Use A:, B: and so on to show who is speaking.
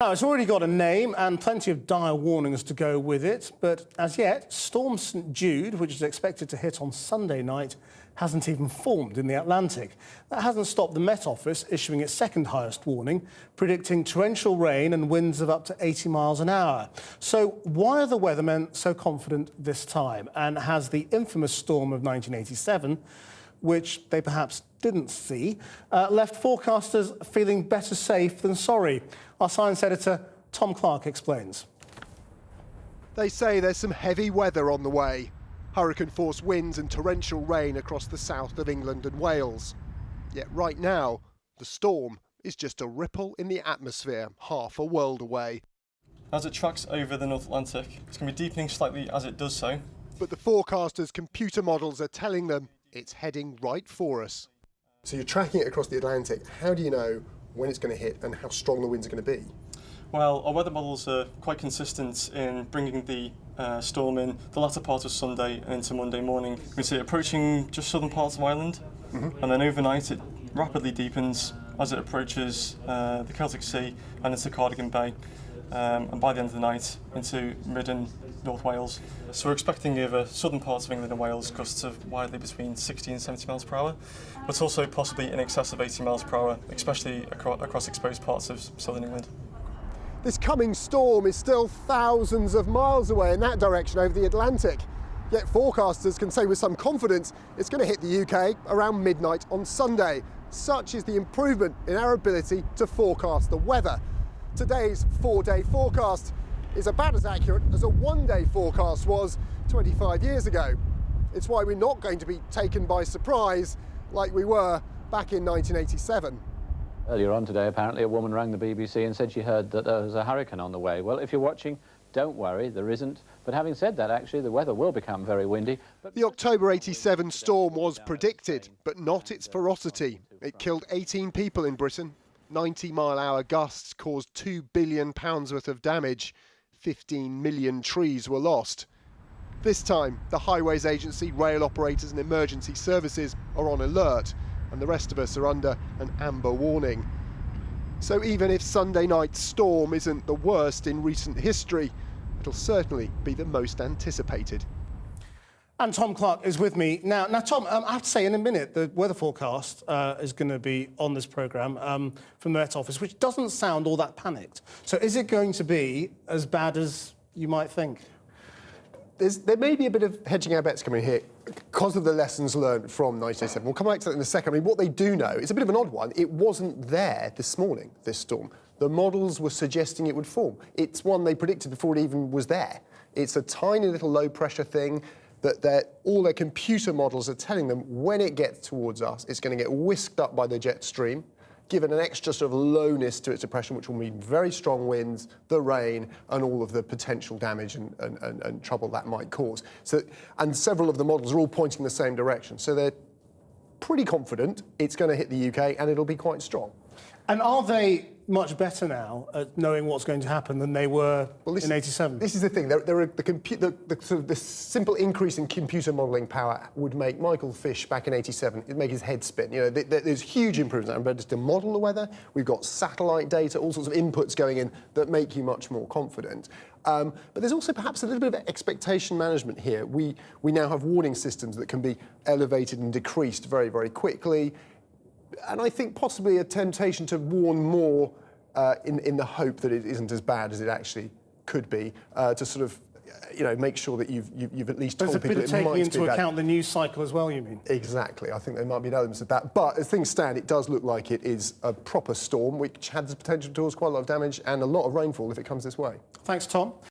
A: Now, it's already got a name and plenty of dire warnings to go with it, but as yet, Storm St Jude, which is expected to hit on Sunday night, hasn't even formed in the Atlantic. That hasn't stopped the Met Office issuing its second highest warning, predicting torrential rain and winds of up to 80 miles an hour. So why are the weathermen so confident this time? And has the infamous storm of 1987, which they perhaps didn't see, left forecasters feeling better safe than sorry? Our science editor, Tom Clark, explains.
B: They say there's some heavy weather on the way. Hurricane-force winds and torrential rain across the south of England and Wales. Yet right now, the storm is just a ripple in the atmosphere, half a world away.
C: As it tracks over the North Atlantic, it's going to be deepening slightly as it does so.
B: But the forecasters' computer models are telling them it's heading right for us.
D: So you're tracking it across the Atlantic. How do you know when it's going to hit and how strong the winds are going to be?
C: Well, our weather models are quite consistent in bringing the storm in the latter part of Sunday and into Monday morning. We see it approaching just southern parts of Ireland, and then overnight it rapidly deepens as it approaches the Celtic Sea and into Cardigan Bay, and by the end of the night into mid and North Wales. So we're expecting over southern parts of England and Wales gusts of widely between 60 and 70 miles per hour, but also possibly in excess of 80 miles per hour, especially across exposed parts of southern England.
B: This coming storm is still thousands of miles away in that direction over the Atlantic. Yet forecasters can say with some confidence it's going to hit the UK around midnight on Sunday. Such is the improvement in our ability to forecast the weather. Today's 4-day forecast is about as accurate as a 1-day forecast was 25 years ago. It's why we're not going to be taken by surprise like we were back in 1987.
E: Earlier on today, apparently, a woman rang the BBC and said she heard that there was a hurricane on the way. Well, if you're watching, don't worry, there isn't. But having said that, actually, the weather will become very windy.
B: The October '87 storm was predicted, but not its ferocity. It killed 18 people in Britain. 90-mile-hour gusts caused £2 billion worth of damage. 15 million trees were lost. This time, the Highways Agency, rail operators and emergency services are on alert, and the rest of us are under an amber warning. So even if Sunday night's storm isn't the worst in recent history, it'll certainly be the most anticipated.
A: And Tom Clark is with me now. Now, Tom, I have to say, in a minute, the weather forecast is going to be on this programme from the Met Office, which doesn't sound all that panicked. So is it going to be as bad as you might think?
D: There may be a bit of hedging our bets coming here because of the lessons learned from 1987. We'll come back to that in a second. I mean, what they do know, it's a bit of an odd one. It wasn't there this morning, this storm. The models were suggesting it would form. It's one they predicted before it even was there. It's a tiny little low-pressure thing that all their computer models are telling them when it gets towards us, it's going to get whisked up by the jet stream, given an extra sort of lowness to its depression, which will mean very strong winds, the rain, and all of the potential damage and trouble that might cause. So, and several of the models are all pointing in the same direction. So they're pretty confident it's going to hit the UK and it'll be quite strong.
A: And are they much better now at knowing what's going to happen than they were in 87?
D: This is the thing. The simple increase in computer modelling power would make Michael Fish back in 87, it'd make his head spin. You know, there's huge improvements. I'm ready to model the weather. We've got satellite data, all sorts of inputs going in that make you much more confident. But there's also perhaps a little bit of expectation management here. We now have warning systems that can be elevated and decreased very, very quickly. And I think possibly a temptation to warn more in the hope that it isn't as bad as it actually could be, to sort of, make sure that you've at least told people it might be bad.
A: There's a bit of taking into account the news cycle as well, you mean?
D: Exactly. I think there might be elements of that. But as things stand, it does look like it is a proper storm, which has the potential to cause quite a lot of damage and a lot of rainfall if it comes this way.
A: Thanks, Tom.